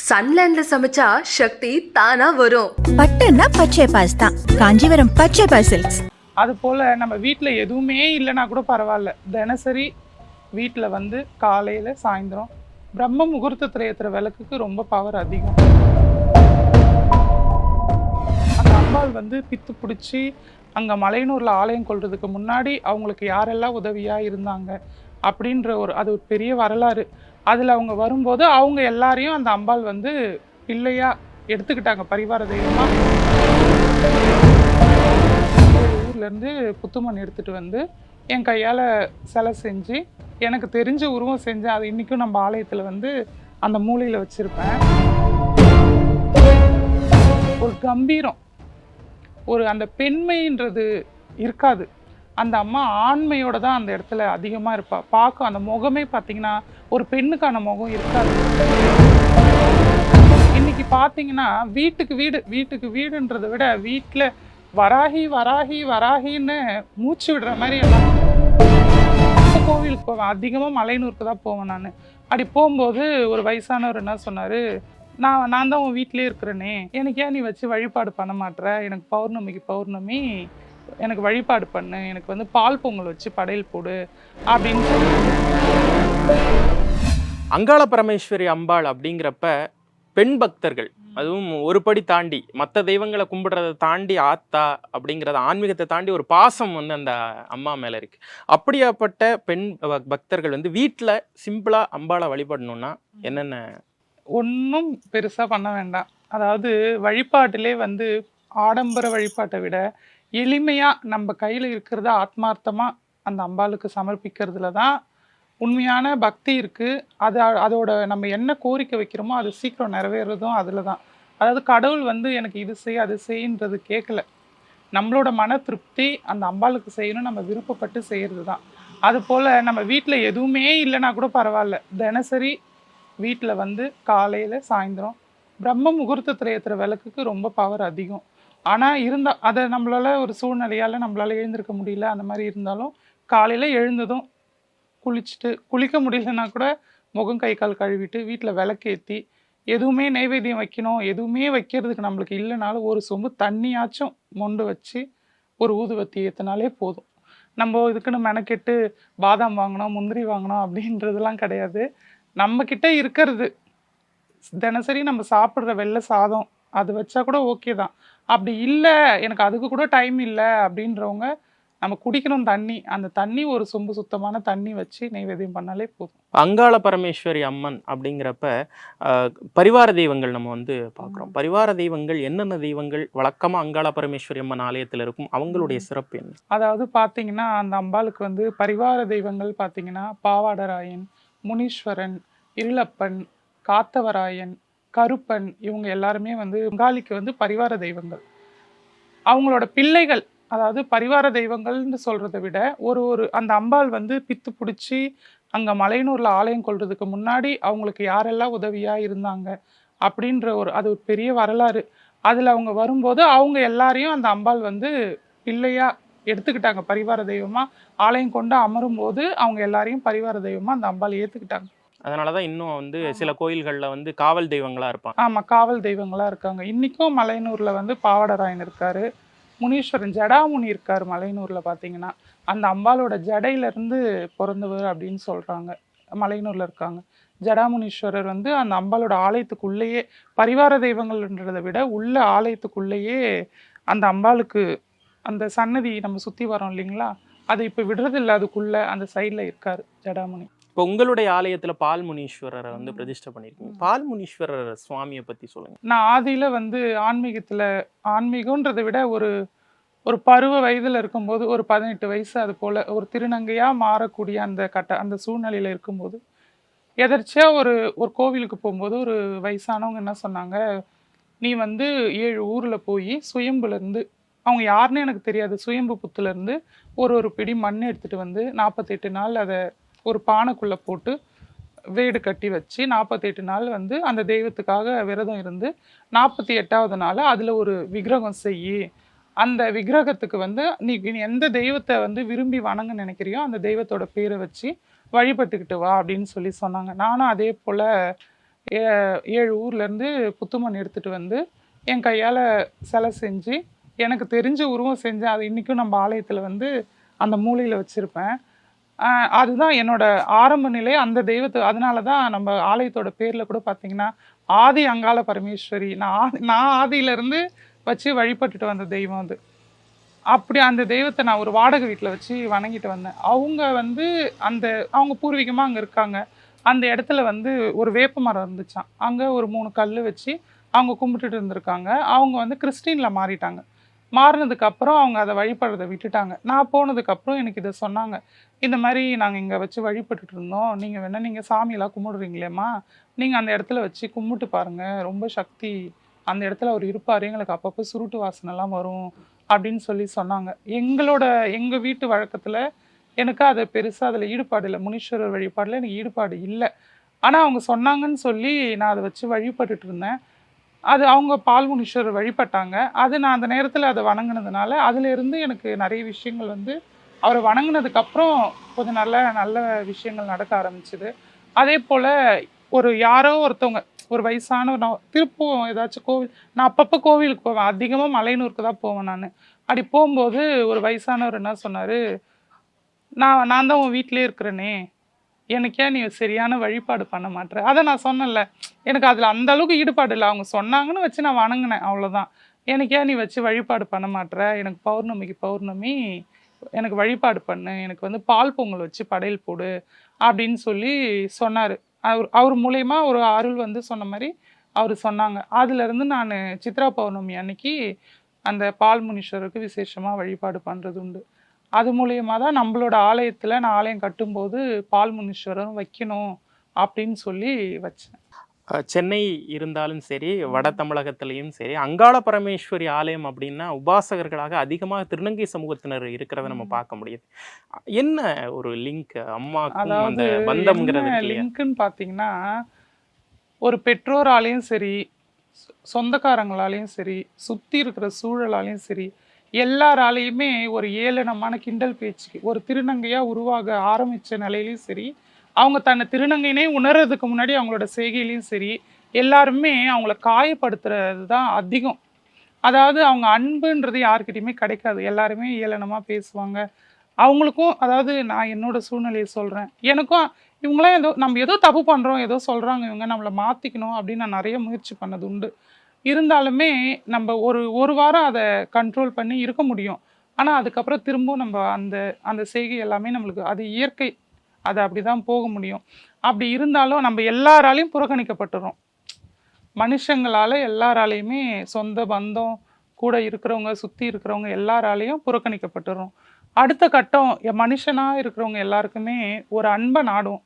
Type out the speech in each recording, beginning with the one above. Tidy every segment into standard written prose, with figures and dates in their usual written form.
சன்லேண்ட்ல சமைச்சா சக்தி தானா வரும். பட்டுன்னா பச்சை பாஸ் தான். காஞ்சிபுரம் பச்சை பாஸ் சில்க்ஸ். அது போல் நம்ம வீட்டில் எதுவுமே இல்லைன்னா கூட பரவாயில்ல, தினசரி வீட்டில் வந்து காலையில் சாயந்தரம் பிரம்ம முகூர்த்தத்தில் ஏற்றுற விளக்குக்கு ரொம்ப பவர் அதிகம். அந்த அம்பாள் வந்து பித்து பிடிச்சி அங்கே மலையனூரில் ஆலயம் கொள்றதுக்கு முன்னாடி அவங்களுக்கு யாரெல்லாம் உதவியாக இருந்தாங்க அப்படின்ற அது ஒரு பெரிய வரலாறு. அதில் அவங்க வரும்போது அவங்க எல்லாரையும் அந்த அம்பாள் வந்து பிள்ளையாக எடுத்துக்கிட்டாங்க, பரிவார தெய்வமாக. ஊர்லேருந்து புத்துமண் எடுத்துகிட்டு வந்து என் கையால் சிலை செஞ்சு எனக்கு தெரிஞ்ச உருவம் செஞ்சேன். அது இன்றைக்கும் நம்ம ஆலயத்தில் வந்து அந்த மூலையில் வச்சுருப்பேன். ஒரு கம்பீரம், ஒரு அந்த பெண்மைன்றது இருக்காது. அந்த அம்மா ஆண்மையோட தான் அந்த இடத்துல அதிகமாக இருப்பாள். பார்க்கும் அந்த முகமே பார்த்திங்கன்னா ஒரு பெண்ணுக்கான முகம் இருக்காது. இன்றைக்கி பார்த்தீங்கன்னா வீட்டுக்கு வீடுன்றதை விட வீட்டில் வராகி வராகி வராகின்னு மூச்சு விடுற மாதிரி எல்லாம். கோவிலுக்கு போவேன், அதிகமாக மலையனூருக்கு தான் போவேன் நான். அப்படி போகும்போது ஒரு வயசானவர் என்ன சொன்னார், நான் தான் உன் வீட்டிலே இருக்கிறேனே, எனக்கு ஏன் நீ வச்சு வழிபாடு பண்ண மாட்டேற, எனக்கு பௌர்ணமி எனக்கு வழிபாடு பண்ணு, எனக்கு வந்து பால் பொங்கல் வச்சு படையல் போடு அப்படின்னு சொல்லி. அங்காள பரமேஸ்வரி அம்பாள் அப்படிங்கிறப்ப பெண் பக்தர்கள், அதுவும் ஒரு படி தாண்டி மற்ற தெய்வங்களை கும்பிடுறதை தாண்டி ஆத்தா அப்படிங்கிறத ஆன்மீகத்தை தாண்டி ஒரு பாசம் வந்து அந்த அம்மா மேலே இருக்குது. அப்படியாப்பட்ட பெண் பக்தர்கள் வந்து வீட்டில் சிம்பிளாக அம்பாளை வழிபடணும்னா என்னென்ன? ஒன்றும் பெருசாக பண்ண வேண்டாம். அதாவது வழிபாட்டிலே வந்து ஆடம்பர வழிபாட்டை விட எளிமையாக நம்ம கையில் இருக்கிறத ஆத்மார்த்தமாக அந்த அம்பாளுக்கு சமர்ப்பிக்கிறதுல தான் உண்மையான பக்தி இருக்குது. அதோட நம்ம என்ன கோரிக்கை வைக்கிறோமோ அது சீக்கிரம் நிறைவேறதும் அதில் தான். அதாவது கடவுள் வந்து எனக்கு இது செய் அது செய்ன்றது கேட்கல, நம்மளோட மன திருப்தி அந்த அம்பாளுக்கு செய்யணும், நம்ம விருப்பப்பட்டு செய்கிறது தான். அதுபோல் நம்ம வீட்டில் எதுவுமே இல்லைன்னா கூட பரவாயில்ல, தினசரி வீட்டில் வந்து காலையில் சாயந்தரம் பிரம்ம முகூர்த்தத்தில் ஏற்றுற விளக்குக்கு ரொம்ப பவர் அதிகம். ஆனால் அதை நம்மளால் ஒரு சூழ்நிலையால் நம்மளால் எழுந்திருக்க முடியல. அந்த மாதிரி இருந்தாலும் காலையில் எழுந்ததும் குளிக்க முடியலன்னா கூட முகம் கை கால் கழுவிட்டு வீட்டில் விளக்கேற்றி எதுவுமே நைவேத்தியம் வைக்கணும், எதுவுமே வைக்கிறதுக்கு நம்மளுக்கு இல்லைனாலும் ஒரு சொம்பு தண்ணியாச்சும் மொண்டு வச்சு ஒரு ஊதுவத்தி ஏற்றினாலே போதும். நம்ம இதுக்குன்னு மெனக்கெட்டு பாதாம் வாங்கணும் முந்திரி வாங்கணும் அப்படின்றதுலாம் கிடையாது. நம்மக்கிட்ட இருக்கிறது தினசரி நம்ம சாப்பிட்ற வெள்ளை சாதம் அது வச்சா கூட ஓகே தான். அப்படி இல்லை எனக்கு அதுக்கு கூட டைம் இல்லை அப்படின்றவங்க நம்ம குடிக்கணும் தண்ணி, அந்த தண்ணி ஒரு சொம்பு சுத்தமான தண்ணி வச்சு நைவேத்தியம் பண்ணாலே போதும். அங்காள பரமேஸ்வரி அம்மன் அப்படிங்கிறப்ப பரிவார தெய்வங்கள் நம்ம வந்து பார்க்குறோம். பரிவார தெய்வங்கள் என்னென்ன தெய்வங்கள் வழக்கமாக அங்காள பரமேஸ்வரி அம்மன் ஆலயத்தில் இருக்கும், அவங்களுடைய சிறப்பு என்ன? அதாவது பார்த்தீங்கன்னா அந்த அம்பாளுக்கு வந்து பரிவார தெய்வங்கள் பார்த்தீங்கன்னா பாவாடராயன், முனீஸ்வரன், இருளப்பன், காத்தவராயன், கருப்பன், இவங்க எல்லாருமே வந்து அங்காளிக்கு வந்து பரிவார தெய்வங்கள். அவங்களோட பிள்ளைகள், அதாவது பரிவார தெய்வங்கள்னு சொல்கிறத விட ஒரு அந்த அம்பாள் வந்து பித்து பிடிச்சி அங்கே மலையனூரில் ஆலயம் கொள்றதுக்கு முன்னாடி அவங்களுக்கு யாரெல்லாம் உதவியாக இருந்தாங்க அப்படின்ற அது ஒரு பெரிய வரலாறு. அதில் அவங்க வரும்போது அவங்க எல்லாரையும் அந்த அம்பாள் வந்து பிள்ளையாக எடுத்துக்கிட்டாங்க, பரிவார தெய்வமாக. ஆலயம் கொண்டு அமரும்போது அவங்க எல்லாரையும் பரிவார தெய்வமாக அந்த அம்பாள் ஏற்றுக்கிட்டாங்க. அதனால தான் இன்னும் வந்து சில கோயில்களில் வந்து காவல் தெய்வங்களாக இருப்பாங்க. ஆமாம், காவல் தெய்வங்களாக இருக்காங்க. இன்றைக்கும் மலையனூரில் வந்து பாவாடராயன் இருக்கார், முனீஸ்வரன் ஜடாமுனி இருக்கார். மலையனூரில் பார்த்தீங்கன்னா அந்த அம்பாளோட ஜடையிலேருந்து பிறந்தவர் அப்படின்னு சொல்கிறாங்க. மலையனூரில் இருக்காங்க. ஜடாமுனீஸ்வரர் வந்து அந்த அம்பாளோட ஆலயத்துக்குள்ளேயே, பரிவார தெய்வங்கள்ன்றதை விட உள்ள ஆலயத்துக்குள்ளேயே அந்த அம்பாளுக்கு அந்த சன்னதி நம்ம சுற்றி வரோம் இல்லைங்களா, அது இப்போ விடுறதில்லை, அதுக்குள்ளே அந்த சைடில் இருக்கார் ஜடாமுனி. இப்போ உங்களுடைய ஆலயத்தில் பால் முனீஸ்வரரை வந்து பிரதிஷ்டை பண்ணியிருக்கீங்க. பால் முனீஸ்வரர் சுவாமியை பற்றி சொல்லுங்கள். நான் ஆதியில் வந்து ஆன்மீகன்றதை விட ஒரு பருவ வயதில் இருக்கும்போது, ஒரு 18 வயசு அது போல் ஒரு திருநங்கையாக மாறக்கூடிய அந்த சூழ்நிலையில் இருக்கும்போது எதர்ச்சியாக ஒரு கோவிலுக்கு போகும்போது ஒரு வயசானவங்க என்ன சொன்னாங்க, நீ வந்து 7 ஊரில் போய் சுயம்புலேருந்து, அவங்க யாருன்னு எனக்கு தெரியாது, சுயம்பு புத்துலேருந்து ஒரு பிடி மண் எடுத்துகிட்டு வந்து 48 நாள் அதை ஒரு பானைக்குள்ளே போட்டு வீடு கட்டி வச்சு 48 நாள் வந்து அந்த தெய்வத்துக்காக விரதம் இருந்து 48வது நாள் அதில் ஒரு விக்கிரகம் செய்யி, அந்த விக்கிரகத்துக்கு வந்து நீ எந்த தெய்வத்தை வந்து விரும்பி வணங்க நினைக்கிறியோ அந்த தெய்வத்தோட பேரை வச்சு வழிபட்டுக்கிட்டு வா அப்படின்னு சொன்னாங்க. நானும் அதே போல் 7 ஊர்லேருந்து புத்துமண் எடுத்துகிட்டு வந்து என் கையால் சிலை செஞ்சு எனக்கு தெரிஞ்ச உருவம் செஞ்சேன். அது இன்றைக்கும் நம்ம ஆலயத்தில் வந்து அந்த மூலையில் வச்சுருப்பேன். அதுதான் என்னோட ஆரம்ப நிலை. அந்த தெய்வத்தை அதனால தான் நம்ம ஆலயத்தோட பேரில் கூட பார்த்தீங்கன்னா ஆதி அங்காள பரமேஸ்வரி. நான் ஆதியிலேருந்து வச்சு வழிபட்டுட்டு வந்த தெய்வம் அது. அப்படி அந்த தெய்வத்தை நான் ஒரு வாடகை வீட்டில் வச்சு வணங்கிட்டு வந்தேன். அவங்க வந்து அவங்க பூர்வீகமாக அங்கே இருக்காங்க. அந்த இடத்துல வந்து ஒரு வேப்ப மரம் இருந்துச்சாம். அங்கே ஒரு 3 கல் வச்சு அவங்க கும்பிட்டுட்டு இருந்திருக்காங்க. அவங்க வந்து கிறிஸ்டினில் மாறிட்டாங்க. மாறினதுக்கப்புறம் அவங்க அதை வழிபடுறதை விட்டுட்டாங்க. நான் போனதுக்கப்புறம் எனக்கு இதை சொன்னாங்க. இந்த மாதிரி நாங்கள் இங்கே வச்சு வழிபட்டுட்டு இருந்தோம். நீங்கள் வேணால் நீங்கள் சாமியெல்லாம் கும்பிடுறீங்களேம்மா, நீங்கள் அந்த இடத்துல வச்சு கும்பிட்டு பாருங்கள், ரொம்ப சக்தி அந்த இடத்துல அவர் இருப்பார், எங்களுக்கு அப்பப்போ சுருட்டு வாசனைலாம் வரும் அப்படின்னு சொல்லி சொன்னாங்க. எங்கள் வீட்டு வழக்கத்தில் எனக்கு அது பெருசாக அதில் ஈடுபாடு இல்லை. முனீஸ்வரர் வழிபாடில் எனக்கு ஈடுபாடு இல்லை. ஆனால் அவங்க சொன்னாங்கன்னு சொல்லி நான் அதை வச்சு வழிபட்டுட்டு இருந்தேன். அது அவங்க பால் முனீஸ்வரர் வழிபட்டாங்க. அது நான் அந்த நேரத்தில் அதை வணங்கினதுனால அதிலிருந்து எனக்கு நிறைய விஷயங்கள் வந்து அவரை வணங்கினதுக்கப்புறம் கொஞ்சம் நல்ல நல்ல விஷயங்கள் நடக்க ஆரம்பிச்சுது. அதே போல் யாரோ ஒருத்தவங்க ஒரு வயசான நான் திருப்பூர் ஏதாச்சும் கோவில், நான் அப்பப்போ கோவிலுக்கு போவேன். அதிகமாக மலையனூருக்கு தான் போவேன் நான். அப்படி போகும்போது ஒரு வயசானவர் என்ன சொன்னார், நான் தான் உன் வீட்டிலே இருக்கிறேனே, எனக்கே நீ சரியான வழிபாடு பண்ண மாட்டேற. அதை நான் சொன்னேன்ல, எனக்கு அதில் அந்த அளவுக்கு ஈடுபாடு இல்லை. அவங்க சொன்னாங்கன்னு வச்சு நான் வணங்கினேன், அவ்வளோதான். எனக்கே நீ வச்சு வழிபாடு பண்ண மாட்டேற, எனக்கு பௌர்ணமி எனக்கு வழிபாடு பண்ணு, எனக்கு வந்து பால் பொங்கல் வச்சு படையல் போடு அப்படின்னு சொல்லி சொன்னார். அவர் மூலயமா ஒரு அருள் வந்து சொன்ன மாதிரி அவர் சொன்னாங்க. அதுலேருந்து நான் சித்ரா பௌர்ணமி அன்னைக்கு அந்த பால் முனீஸ்வரருக்கு விசேஷமாக வழிபாடு பண்ணுறது உண்டு. அது மூலயமா தான் நம்மளோட ஆலயத்தில் நான் ஆலயம் கட்டும்போது பால் முனீஸ்வரரும் வைக்கணும் அப்படின்னு சொல்லி வச்சேன். சென்னை இருந்தாலும் சரி, வட தமிழகத்திலையும் சரி, அங்காள பரமேஸ்வரி ஆலயம் அப்படின்னா உபாசகர்களாக அதிகமாக திருநங்கை சமூகத்தினர் இருக்கிறத நம்ம பார்க்க முடியுது. என்ன ஒரு லிங்க் அம்மாக்கும் அந்த பந்தம்ங்கிறது லிங்க்னு பார்த்தீங்கன்னா, ஒரு பெற்றோராலையும் சரி, சொந்தக்காரங்களாலையும் சரி, சுற்றி இருக்கிற சூழலாலையும் சரி, எல்லாராலையுமே ஒரு ஏளனமான கிண்டல் பேச்சுக்கு ஒரு திருநங்கையாக உருவாக ஆரம்பித்த நிலையிலையும் சரி, அவங்க தன்னை திருநங்கைனே உணர்றதுக்கு முன்னாடி அவங்களோட செய்கையிலையும் சரி, எல்லாருமே அவங்கள காயப்படுத்துறது தான் அதிகம். அதாவது அவங்க அன்புன்றது யாருக்கிட்டையுமே கிடைக்காது. எல்லாருமே ஏளனமாக பேசுவாங்க. அவங்களுக்கும், அதாவது நான் என்னோட சூழ்நிலையை சொல்கிறேன், எனக்கும் இவங்களாம் நம்ம ஏதோ தப்பு பண்ணுறோம், ஏதோ சொல்கிறாங்க, இவங்க நம்மளை மாற்றிக்கணும் அப்படின்னு நான் நிறைய முயற்சி பண்ணது உண்டு. இருந்தாலுமே நம்ம ஒரு வாரம் அதை கண்ட்ரோல் பண்ணி இருக்க முடியும். ஆனால் அதுக்கப்புறம் திரும்பவும் நம்ம அந்த செய்கை எல்லாமே நம்மளுக்கு அது இயற்கை, அது அப்படி தான் போக முடியும். அப்படி இருந்தாலும் நம்ம எல்லாராலையும் புறக்கணிக்கப்பட்டுறோம். மனுஷங்களால் எல்லாராலையுமே, சொந்த பந்தம் கூட இருக்கிறவங்க, சுற்றி இருக்கிறவங்க எல்லாராலையும் புறக்கணிக்கப்பட்டுறோம். அடுத்த கட்டம் மனுஷனாக இருக்கிறவங்க எல்லாருக்குமே ஒரு அன்பை நாடும்.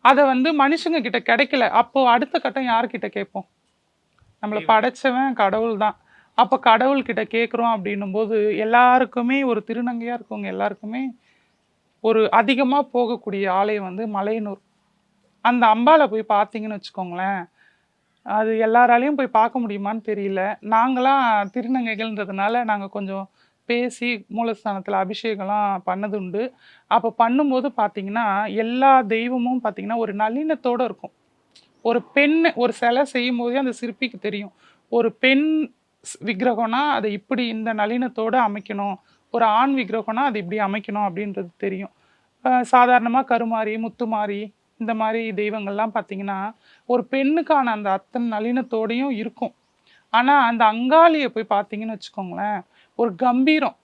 அதை வந்து மனுஷங்க கிட்ட கிடைக்கல. அப்போது அடுத்த கட்டம் யார்கிட்ட கேட்போம்? நம்மளை படைச்சவன் கடவுள் தான். அப்போ கடவுள்கிட்ட கேட்குறோம் அப்படின்னும் போது எல்லாருக்குமே, ஒரு திருநங்கையாக இருக்கவங்க எல்லாருக்குமே ஒரு அதிகமாக போகக்கூடிய ஆலயம் வந்து மலையனூர். அந்த அம்பாவை போய் பார்த்தீங்கன்னு வச்சுக்கோங்களேன், அது எல்லாராலையும் போய் பார்க்க முடியுமான்னு தெரியல. நாங்களாம் திருநங்கைகள்ன்றதுனால நாங்கள் கொஞ்சம் பேசி மூலஸ்தானத்தில் அபிஷேகம்லாம் பண்ணது உண்டு. அப்போ பண்ணும்போது பார்த்தீங்கன்னா எல்லா தெய்வமும் பார்த்தீங்கன்னா ஒரு நளினத்தோடு இருக்கும். ஒரு பெண் ஒரு சிலை செய்யும் போதே அந்த சிற்பிக்கு தெரியும், ஒரு பெண் விக்கிரகம்னா அதை இப்படி இந்த நளினத்தோடு அமைக்கணும், ஒரு ஆண் விக்கிரகம்னா அது இப்படி அமைக்கணும் அப்படின்றது தெரியும். சாதாரணமாக கருமாரி, முத்துமாரி இந்த மாதிரி தெய்வங்கள்லாம் பார்த்தீங்கன்னா ஒரு பெண்ணுக்கான அந்த அத்தனை நளினத்தோடையும் இருக்கும். ஆனால் அந்த அங்காளியை போய் பார்த்தீங்கன்னு வச்சுக்கோங்களேன், ஒரு கம்பீரம்,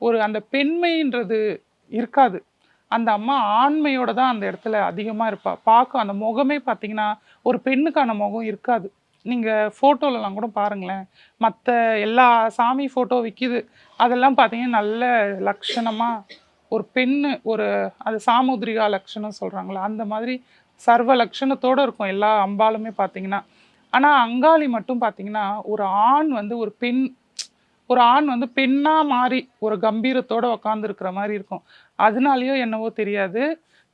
ஒரு அந்த பெண்மைன்றது இருக்காது. அந்த அம்மா ஆண்மையோட தான் அந்த இடத்துல அதிகமாக இருப்பாள். பார்க்க அந்த முகமே பார்த்தீங்கன்னா ஒரு பெண்ணுக்கான முகம் இருக்காது. நீங்கள் ஃபோட்டோலலாம் கூட பாருங்களேன், மற்ற எல்லா சாமி ஃபோட்டோ விற்கிது, அதெல்லாம் பார்த்தீங்கன்னா நல்ல லட்சணமாக ஒரு பெண்ணு, அது சாமுத்ரிகா லட்சணம் சொல்கிறாங்களா, அந்த மாதிரி சர்வ லட்சணத்தோடு இருக்கும் எல்லா அம்பாலுமே பார்த்தீங்கன்னா. ஆனால் அங்காளி மட்டும் பார்த்தீங்கன்னா ஒரு ஆண் வந்து பெண்ணாக மாறி ஒரு கம்பீரத்தோடு உக்காந்துருக்கிற மாதிரி இருக்கும். அதனாலேயோ என்னவோ தெரியாது,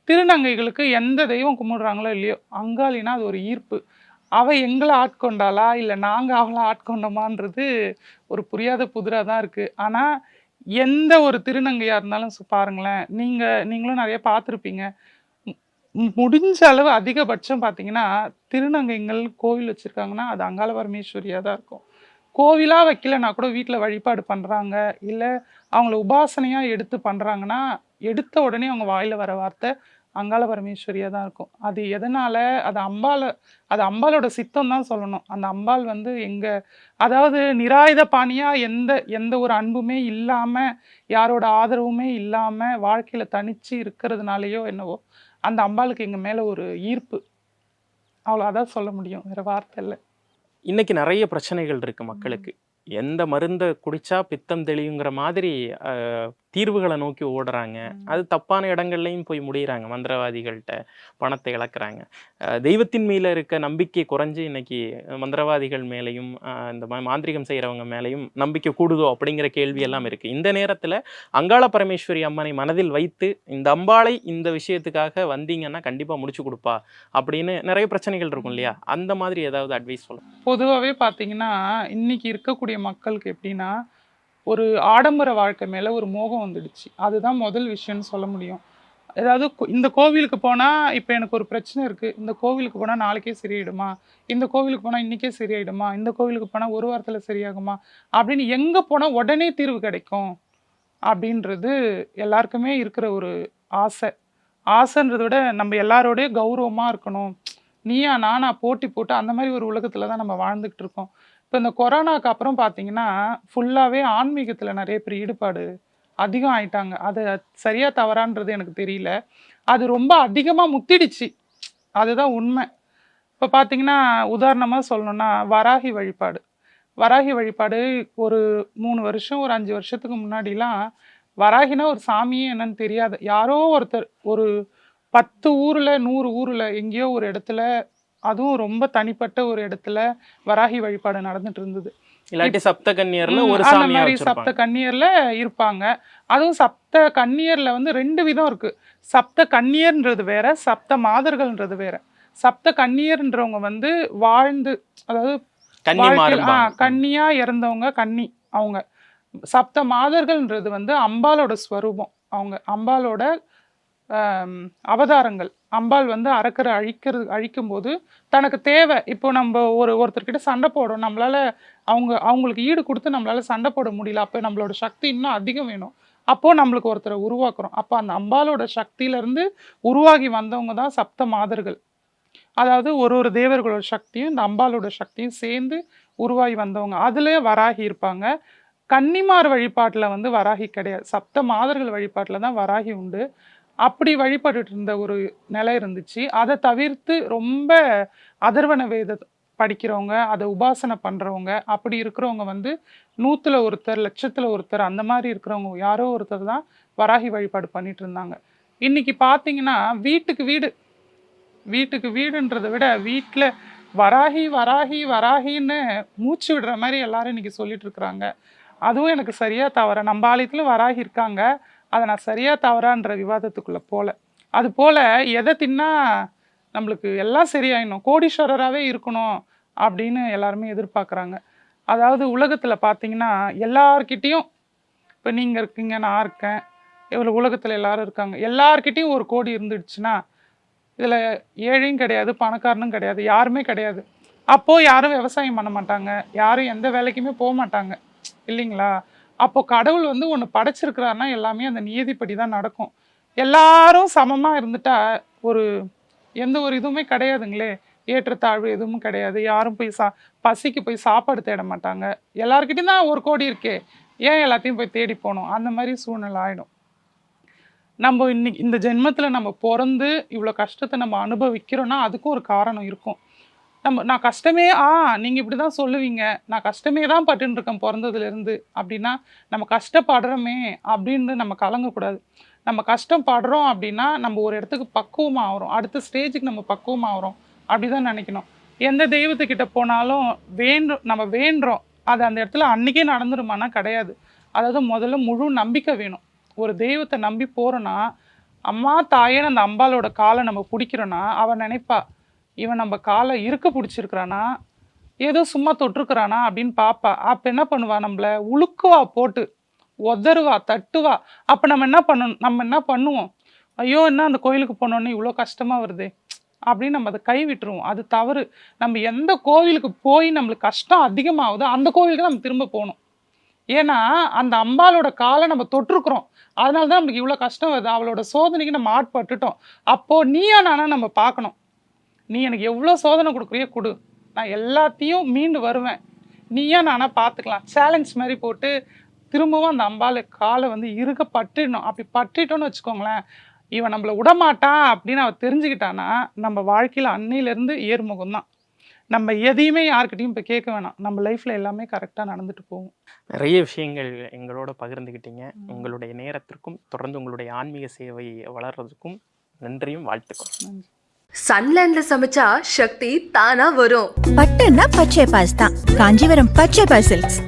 திருநங்கைகளுக்கு எந்த தெய்வம் கும்பிடுறாங்களோ இல்லையோ, அங்காளினா அது ஒரு ஈர்ப்பு. அவள் எங்களை ஆட்கொண்டாளா இல்லை நாங்கள் அவளை ஆட்கொண்டோமான்றது ஒரு புரியாத புதிராக தான் இருக்குது. ஆனால் எந்த ஒரு திருநங்கையாக இருந்தாலும் பாருங்களேன், நீங்களும் நிறைய பார்த்துருப்பீங்க, முடிஞ்ச அளவு அதிகபட்சம் பார்த்தீங்கன்னா, திருநங்கைகள் கோவில் வச்சிருக்காங்கன்னா, அது அங்காள பரமேஸ்வரியா தான் இருக்கும். கோவிலா வைக்கலன்னா கூட வீட்ல வழிபாடு பண்றாங்க, இல்ல அவங்கள உபாசனையா எடுத்து பண்றாங்கன்னா, எடுத்த உடனே அவங்க வாயில வர வார்த்தை அங்காள பரமேஸ்வரியா தான் இருக்கும். அது எதனால? அது அம்பாளோட சித்தம் தான் சொல்லணும். அந்த அம்பாள் வந்து அதாவது நிராயுத பாணியா எந்த எந்த ஒரு அன்புமே இல்லாம, யாரோட ஆதரவுமே இல்லாம, வாழ்க்கையில தனிச்சு இருக்கிறதுனாலயோ என்னவோ, அந்த அம்பாளுக்கு எங்க மேல ஒரு ஈர்ப்பு. அதான் சொல்ல முடியும். வேற வார்த்தை இல்ல. இன்னைக்கு நிறைய பிரச்சனைகள் இருக்கு மக்களுக்கு. எந்த மருந்தை குடிச்சா பித்தம் தெளியுங்கிற மாதிரி தீர்வுகளை நோக்கி ஓடுறாங்க. அது தப்பான இடங்கள்லையும் போய் முடியறாங்க. மந்திரவாதிகள்கிட்ட பணத்தை இழக்கிறாங்க. தெய்வத்தின் மேல இருக்க நம்பிக்கை குறைஞ்சு இன்னைக்கு மந்திரவாதிகள் மேலையும் இந்த மாந்திரிகம் செய்யறவங்க மேலையும் நம்பிக்கை கூடுதோ அப்படிங்கிற கேள்வி எல்லாம் இருக்கு. இந்த நேரத்துல அங்காள பரமேஸ்வரி அம்மனை மனதில் வைத்து இந்த அம்பாளை இந்த விஷயத்துக்காக வந்தீங்கன்னா கண்டிப்பா முடிச்சு கொடுப்பா அப்படின்னு நிறைய பிரச்சனைகள் இருக்கும் இல்லையா? அந்த மாதிரி ஏதாவது அட்வைஸ் சொல்லுங்க. பொதுவாகவே பார்த்தீங்கன்னா, இன்னைக்கு இருக்கக்கூடிய மக்களுக்கு எப்படின்னா, ஒரு ஆடம்பர வாழ்க்கை மேல ஒரு மோகம் வந்துடுச்சு. அதுதான் முதல் விஷயம்னு சொல்ல முடியும். ஏதாவது இந்த கோவிலுக்கு போனா இப்ப எனக்கு ஒரு பிரச்சனை இருக்கு. இந்த கோவிலுக்கு போனா நாளைக்கே சரியாயிடுமா? இந்த கோவிலுக்கு போனா இன்னைக்கே சரியாயிடுமா? இந்த கோவிலுக்கு போனா ஒரு வாரத்துல சரியாகுமா? அப்படின்னு எங்க போனா உடனே தீர்வு கிடைக்கும் அப்படின்றது எல்லாருக்குமே இருக்கிற ஒரு ஆசை. ஆசைன்றதை விட நம்ம எல்லாரோடய கௌரவமா இருக்கணும். நீயா நானா போட்டி போட்டு அந்த மாதிரி ஒரு உலகத்துல தான் நம்ம வாழ்ந்துகிட்டு இருக்கோம். இப்போ இந்த கொரோனாக்கு அப்புறம் பார்த்தீங்கன்னா, ஃபுல்லாவே ஆன்மீகத்துல நிறைய பேர் ஈடுபாடு அதிகம் ஆயிட்டாங்க. அது சரியா தவறான்றது எனக்கு தெரியல. அது ரொம்ப அதிகமா முத்திடுச்சு. அதுதான் உண்மை. இப்போ பார்த்தீங்கன்னா, உதாரணமா சொல்லணும்னா வராகி வழிபாடு. வராகி வழிபாடு ஒரு 3 வருஷம், ஒரு 5 வருஷத்துக்கு முன்னாடிலாம் வராகினா ஒரு சாமியே என்னன்னு தெரியாது. யாரோ ஒருத்தர் ஒரு 10 ஊர்ல 100 ஊர்ல எங்கேயோ ஒரு இடத்துல, அதுவும் ரொம்ப தனிப்பட்ட ஒரு இடத்துல வராகி வழிபாடு நடந்துட்டு இருந்தது. இல்லாட்டி சப்த கன்னியர்ல ஒரு அந்த சாமியா மாதிரி சப்த வச்சிருப்பாங்க. கன்னியர்ல இருப்பாங்க. அதுவும் சப்த கன்னியர்ல வந்து 2 விதம் இருக்கு. சப்த கன்னியர்ன்றது வேற, சப்த மாதர்கள்ன்றது வேற. சப்த கன்னியர்ன்றவங்க வந்து வாழ்ந்து, அதாவது கன்னியா இறந்தவங்க கன்னி அவங்க. சப்த மாதர்கள்ன்றது வந்து அம்பாலோட ஸ்வரூபம். அவங்க அம்பாலோட அவதாரங்கள். அம்பாள் வந்து அரக்கரை அழிக்கும் போது தனக்கு தேவை. இப்போ நம்ம ஒருத்தர்கிட்ட சண்டை போடுறோம், நம்மளால அவங்களுக்கு ஈடு கொடுத்து நம்மளால சண்டை போட முடியல. அப்போ நம்மளோட சக்தி இன்னும் அதிகம் வேணும். அப்போ நம்மளுக்கு ஒருத்தரை உருவாக்குறோம். அப்போ அந்த அம்பாலோட சக்தியில இருந்து உருவாகி வந்தவங்க தான் சப்த மாதர்கள். அதாவது ஒரு தேவர்களோட சக்தியும் இந்த அம்பாலோட சக்தியும் சேர்ந்து உருவாகி வந்தவங்க. அதுல வராகி இருப்பாங்க. கன்னிமார் வழிபாட்டுல வந்து வராகி கிடையாது. சப்த மாதர்கள் வழிபாட்டுல தான் வராகி உண்டு. அப்படி வழிபட்டு இருந்த ஒரு நிலை இருந்துச்சு. அதை தவிர்த்து ரொம்ப அதர்வன வேத படிக்கிறவங்க, அதை உபாசனை பண்றவங்க, அப்படி இருக்கிறவங்க வந்து 100ல ஒருத்தர், லட்சத்துல ஒருத்தர், அந்த மாதிரி இருக்கிறவங்க யாரோ ஒருத்தர் தான் வராகி வழிபாடு பண்ணிட்டு இருந்தாங்க. இன்னைக்கு பார்த்தீங்கன்னா வீட்டுக்கு வீடுன்றதை விட வீட்டில் வராகி வராகி வராகின்னு மூச்சு விடுற மாதிரி எல்லாரும் இன்னைக்கு சொல்லிட்டு இருக்கிறாங்க. அதுவும் எனக்கு சரியா தவறா? நம்ம ஆலயத்துல வராகி இருக்காங்க. அதை நான் சரியா தவறான்ற விவாதத்துக்குள்ள போல. அது போல எதை தின்னா நம்மளுக்கு எல்லாம் சரியாயிடணும், கோடீஸ்வரராகவே இருக்கணும் அப்படின்னு எல்லாருமே எதிர்பார்க்குறாங்க. அதாவது உலகத்துல பார்த்தீங்கன்னா எல்லார்கிட்டையும், இப்போ நீங்க இருக்கீங்க, நான் இருக்கேன், இவ்வளோ உலகத்துல எல்லாரும் இருக்காங்க, எல்லார்கிட்டையும் 1 கோடி இருந்துடுச்சுன்னா இதுல ஏழையும் கிடையாது, பணக்காரனும் கிடையாது, யாருமே கிடையாது. அப்போ யாரும் விவசாயம் பண்ண மாட்டாங்க, யாரும் எந்த வேலைக்குமே போக மாட்டாங்க இல்லைங்களா? அப்போ கடவுள் வந்து ஒன்று படைச்சிருக்கிறாருன்னா எல்லாமே அந்த நியதிப்படி தான் நடக்கும். எல்லாரும் சமமா இருந்துட்டா எந்த ஒரு இதுவுமே கிடையாதுங்களே, ஏற்றத்தாழ்வு எதுவும் கிடையாது. யாரும் போய் பசிக்கு போய் சாப்பாடு தேட மாட்டாங்க. எல்லாருக்கிட்டையும் தான் 1 கோடி இருக்கே, ஏன் எல்லாத்தையும் போய் தேடி போகணும்? அந்த மாதிரி சூழ்நிலை ஆயிடும். நம்ம இன்னைக்கு இந்த ஜென்மத்துல நம்ம பிறந்து இவ்வளோ கஷ்டத்தை நம்ம அனுபவிக்கிறோம்னா அதுக்கும் ஒரு காரணம் இருக்கும். நான் கஷ்டமே நீங்க இப்படிதான் சொல்லுவீங்க, நான் கஷ்டமே தான் பட்டுன்னு இருக்கேன் பிறந்ததுல இருந்து அப்படின்னா, நம்ம கஷ்டப்படுறோமே அப்படின்னு நம்ம கலங்கக்கூடாது. நம்ம கஷ்டப்படுறோம் அப்படின்னா நம்ம ஒரு இடத்துக்கு பக்குவமா ஆகிறோம், அடுத்த ஸ்டேஜுக்கு நம்ம பக்குவமா ஆகிறோம் அப்படிதான் நினைக்கணும். எந்த தெய்வத்துக்கிட்ட போனாலும் நம்ம வேண்டுறோம், அது அந்த இடத்துல அன்னைக்கே நடந்துருமானா கிடையாது. அதாவது முதல்ல முழு நம்பிக்கை வேணும். ஒரு தெய்வத்தை நம்பி போறோன்னா, அம்மா தாயேன்னு அந்த அம்பாலோட காலை நம்ம பிடிக்கிறோன்னா, அவன் நினைப்பா, இவன் நம்ம காலை இருக்க பிடிச்சிருக்கிறானா, ஏதோ சும்மா தொட்டிருக்கிறானா அப்படின்னு பார்ப்பா. அப்போ என்ன பண்ணுவா, நம்மள உழுக்குவா, போட்டு உதறுவா, தட்டுவா. அப்போ நம்ம என்ன பண்ணுவோம், ஐயோ என்ன அந்த கோயிலுக்கு போனோன்னே இவ்வளோ கஷ்டமாக வருது அப்படின்னு நம்ம அதை கைவிட்டுருவோம். அது தவறு. நம்ம எந்த கோவிலுக்கு போய் நம்மளுக்கு கஷ்டம் அதிகமாகுதோ அந்த கோவிலுக்கு நம்ம திரும்ப போகணும். ஏன்னா அந்த அம்பாலோட காலை நம்ம தொட்டிருக்கிறோம், அதனால தான் நமக்கு இவ்வளோ கஷ்டம் வருது. அவளோட சோதனைக்கு நம்ம ஆட்பட்டுட்டோம். அப்போது நீயா நானா நம்ம பார்க்கணும். நீ எனக்கு எவ்வளோ சோதனை கொடுக்குறியோ கொடு, நான் எல்லாத்தையும் மீண்டு வருவேன், நீயா நானா பார்த்துக்கலாம். சேலஞ்ச் மாதிரி போட்டு திரும்பவும் அந்த அம்பாலை காலை வந்து இறுக பற்றிடணும். அப்படி பற்றிட்டோன்னு வச்சுக்கோங்களேன், இவன் நம்மளை விடமாட்டான் அப்படின்னு அவள் தெரிஞ்சுக்கிட்டான்னா நம்ம வாழ்க்கையில் அன்னையிலேருந்து ஏறுமுகம் தான். நம்ம எதையுமே யார்கிட்டையும் இப்போ கேட்க வேணாம். நம்ம லைஃப்பில் எல்லாமே கரெக்டாக நடந்துட்டு போகும். நிறைய விஷயங்கள் எங்களோட பகிர்ந்துக்கிட்டீங்க. உங்களுடைய நேரத்திற்கும் தொடர்ந்து உங்களுடைய ஆன்மீக சேவை வளர்றதுக்கும் நன்றியும் வாழ்த்துக்கள். நன்றி. சன்லேண்ட்ல சமைச்சா சக்தி தானா வரும். பட்டுன்னா பச்சை பாஸ் தான். காஞ்சிபுரம் பச்சை பாஸ் சில்க்ஸ்.